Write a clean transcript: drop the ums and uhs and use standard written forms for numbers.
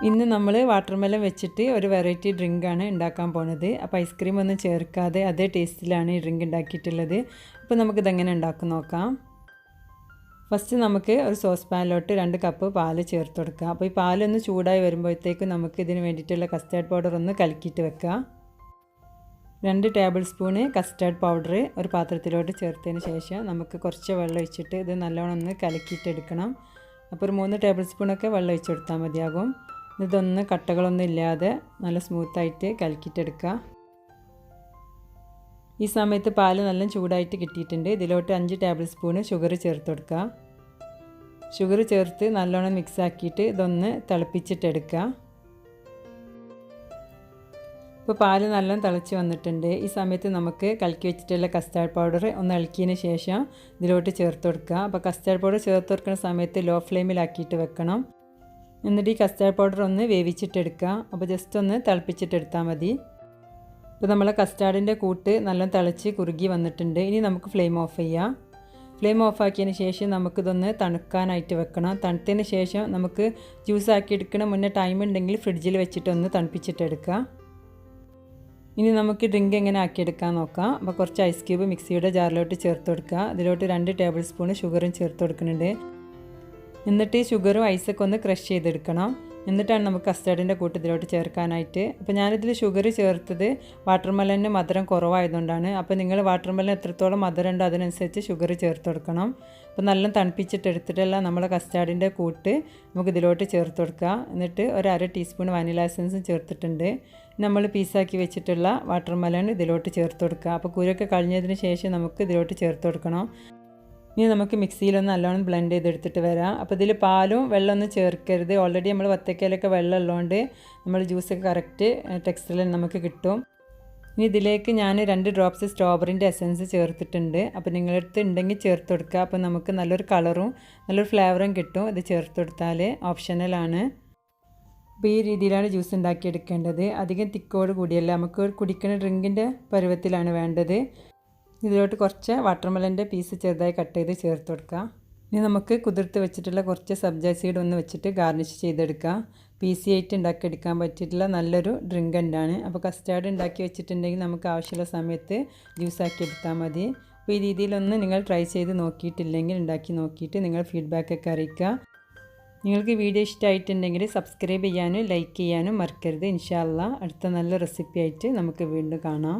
ഇന്ന് നമ്മൾ വാട്ടർമെലൺ വെച്ചിട്ട് ഒരു വെറൈറ്റി ഡ്രിങ്കാണ് ഉണ്ടാക്കാൻ പോകുന്നത്. അപ്പോൾ ഐസ്ക്രീം ഒന്നും ചേർക്കാതെ അതേ ടേസ്റ്റിലാണ് ഈ ഡ്രിങ്ക് ഉണ്ടാക്കിയിട്ടുള്ളത്. അപ്പോൾ നമുക്കിതെങ്ങനെ ഉണ്ടാക്കും നോക്കാം. ഫസ്റ്റ് നമുക്ക് ഒരു സോസ് പാനിലോട്ട് 2 കപ്പ് പാൽ ചേർത്ത് കൊടുക്കാം. അപ്പോൾ ഈ പാലൊന്ന് ചൂടായി വരുമ്പോഴത്തേക്കും നമുക്ക് ഇതിന് വേണ്ടിയിട്ടുള്ള കസ്റ്റാർഡ് പൗഡർ ഒന്ന് കലക്കിയിട്ട് വെക്കാം. 2 ടേബിൾ സ്പൂണ് കസ്റ്റാർഡ് പൗഡർ ഒരു പാത്രത്തിലോട്ട് ചേർത്തതിന് ശേഷം നമുക്ക് കുറച്ച് വെള്ളം ഒഴിച്ചിട്ട് ഇത് നല്ലോണം ഒന്ന് കലക്കിയിട്ടെടുക്കണം. അപ്പോൾ ഒരു 3 ടേബിൾ സ്പൂണൊക്കെ വെള്ളം ഒഴിച്ച് കൊടുത്താൽ മതിയാകും. ഇതൊന്ന് കട്ടകളൊന്നും ഇല്ലാതെ നല്ല സ്മൂത്തായിട്ട് കലക്കിയിട്ടെടുക്കുക. ഈ സമയത്ത് പാൽ നല്ല ചൂടായിട്ട് കിട്ടിയിട്ടുണ്ട്. ഇതിലോട്ട് 5 ടേബിൾ സ്പൂണ് ഷുഗർ ചേർത്ത് കൊടുക്കുക. ഷുഗർ ചേർത്ത് നല്ലോണം മിക്സ് ആക്കിയിട്ട് ഇതൊന്ന് തിളപ്പിച്ചിട്ടെടുക്കുക. ഇപ്പോൾ പാൽ നല്ലോണം തിളച്ച് വന്നിട്ടുണ്ട്. ഈ സമയത്ത് നമുക്ക് കലക്കി വെച്ചിട്ടുള്ള കസ്റ്റാർഡ് പൗഡർ ഒന്ന് ഇളക്കിയതിന് ശേഷം ഇതിലോട്ട് ചേർത്ത് കൊടുക്കുക. അപ്പോൾ കസ്റ്റാർഡ് പൗഡർ ചേർത്ത് കൊടുക്കുന്ന സമയത്ത് ലോ ഫ്ലെയിമിലാക്കിയിട്ട് വെക്കണം. എന്നിട്ട് ഈ കസ്റ്റാർഡ് പൗഡർ ഒന്ന് വേവിച്ചിട്ടെടുക്കുക. അപ്പോൾ ജസ്റ്റ് ഒന്ന് തിളപ്പിച്ചിട്ടെടുത്താൽ മതി. ഇപ്പോൾ നമ്മളെ കസ്റ്റാർഡിൻ്റെ കൂട്ട് നല്ല തിളച്ച് കുറുകി വന്നിട്ടുണ്ട്. ഇനി നമുക്ക് ഫ്ലെയിം ഓഫ് ചെയ്യാം. ഫ്ലെയിം ഓഫ് ആക്കിയതിന് ശേഷം നമുക്കിതൊന്ന് തണുക്കാനായിട്ട് വെക്കണം. തണുത്തതിന് ശേഷം നമുക്ക് ജ്യൂസ് ആക്കി എടുക്കണ മുന്നേ ടൈം ഉണ്ടെങ്കിൽ ഫ്രിഡ്ജിൽ വെച്ചിട്ടൊന്ന് തണുപ്പിച്ചിട്ടെടുക്കുക. ഇനി നമുക്ക് ഡ്രിങ്ക് എങ്ങനെ ആക്കിയെടുക്കാൻ നോക്കാം. അപ്പോൾ കുറച്ച് ഐസ് ക്യൂബ് മിക്സിയുടെ ജാറിലോട്ട് ചേർത്ത് കൊടുക്കുക. അതിലോട്ട് 2 ടേബിൾ സ്പൂൺ ഷുഗറും ചേർത്ത് കൊടുക്കുന്നുണ്ട്. എന്നിട്ട് ഈ ഷുഗറും ഐസൊക്കെ ഒന്ന് ക്രഷ് ചെയ്തെടുക്കണം. എന്നിട്ടാണ് നമുക്ക് കസ്റ്റാർഡിൻ്റെ കൂട്ട് ഇതിലോട്ട് ചേർക്കാനായിട്ട്. അപ്പോൾ ഞാനിതിൽ ഷുഗർ ചേർത്തത് വാട്ടർമെലണിന് മധുരം കുറവായതുകൊണ്ടാണ്. അപ്പോൾ നിങ്ങൾ വാട്ടർമെലൺ എത്രത്തോളം മധുരം ഉണ്ടോ അതിനനുസരിച്ച് ഷുഗർ ചേർത്ത് കൊടുക്കണം. അപ്പോൾ നല്ല തണുപ്പിച്ചിട്ടെടുത്തിട്ടല്ല നമ്മളെ കസ്റ്റാർഡിൻ്റെ കൂട്ട് നമുക്ക് ഇതിലോട്ട് ചേർത്ത് കൊടുക്കുക. എന്നിട്ട് ഒരു 1/2 ടീസ്പൂൺ വനില എസൻസും ചേർത്തിട്ടുണ്ട്. നമ്മൾ പീസാക്കി വെച്ചിട്ടുള്ള വാട്ടർമെലൺ ഇതിലോട്ട് ചേർത്ത് കൊടുക്കുക. അപ്പോൾ കുരൊക്കെ കളഞ്ഞതിന് ശേഷം നമുക്ക് ഇതിലോട്ട് ചേർത്ത് കൊടുക്കണം. ഇനി നമുക്ക് മിക്സിയിലൊന്ന് നല്ലോണം ബ്ലെൻഡ് ചെയ്തെടുത്തിട്ട് വരാം. അപ്പോൾ ഇതിൽ പാലും വെള്ളമൊന്നും ചേർക്കരുത്. ഓൾറെഡി നമ്മൾ വത്തക്കയിലൊക്കെ വെള്ളം ഉള്ളതുകൊണ്ട് നമ്മൾ ജ്യൂസൊക്കെ കറക്റ്റ് ടെക്സ്ചറിൽ നമുക്ക് കിട്ടും. ഇനി ഇതിലേക്ക് ഞാൻ 2 ഡ്രോപ്സ് സ്ട്രോബെറിൻ്റെ എസൻസ് ചേർത്തിട്ടുണ്ട്. അപ്പോൾ നിങ്ങളടുത്ത് ഉണ്ടെങ്കിൽ ചേർത്ത് കൊടുക്കുക. അപ്പോൾ നമുക്ക് നല്ലൊരു കളറും നല്ലൊരു ഫ്ലേവറും കിട്ടും. ഇത് ചേർത്ത് കൊടുത്താൽ ഓപ്ഷണലാണ്. അപ്പോൾ ഈ രീതിയിലാണ് ജ്യൂസ് ഉണ്ടാക്കിയെടുക്കേണ്ടത്. അധികം തിക്കോട് കൂടിയല്ല, നമുക്ക് കുടിക്കുന്ന ഡ്രിങ്കിൻ്റെ പരുവത്തിലാണ് വേണ്ടത്. ഇതിലോട്ട് കുറച്ച് വാട്ടർമെലൻ്റെ പീസ് ചെറുതായി കട്ട് ചെയ്ത് ചേർത്ത് കൊടുക്കുക. ഇനി നമുക്ക് കുതിർത്ത് വെച്ചിട്ടുള്ള കുറച്ച് സബ്ജ സീഡ് ഒന്ന് വെച്ചിട്ട് ഗാർണിഷ് ചെയ്തെടുക്കുക. പീസി ആയിട്ട് ഉണ്ടാക്കിയെടുക്കാൻ പറ്റിയിട്ടുള്ള നല്ലൊരു ഡ്രിങ്ക് തന്നെയാണ്. അപ്പോൾ കസ്റ്റാർഡ് ഉണ്ടാക്കി വെച്ചിട്ടുണ്ടെങ്കിൽ നമുക്ക് ആവശ്യമുള്ള സമയത്ത് ജ്യൂസാക്കി എടുത്താൽ മതി. അപ്പോൾ ഈ രീതിയിലൊന്ന് നിങ്ങൾ ട്രൈ ചെയ്ത് നോക്കിയിട്ടില്ലെങ്കിൽ ഉണ്ടാക്കി നോക്കിയിട്ട് നിങ്ങൾ ഫീഡ്ബാക്കൊക്കെ അറിയിക്കുക. നിങ്ങൾക്ക് വീഡിയോ ഇഷ്ടമായിട്ടുണ്ടെങ്കിൽ സബ്സ്ക്രൈബ് ചെയ്യാനും ലൈക്ക് ചെയ്യാനും മറക്കരുത്. ഇൻഷാ അല്ലാഹ് അടുത്ത നല്ല റെസിപ്പി ആയിട്ട് നമുക്ക് വീണ്ടും കാണാം.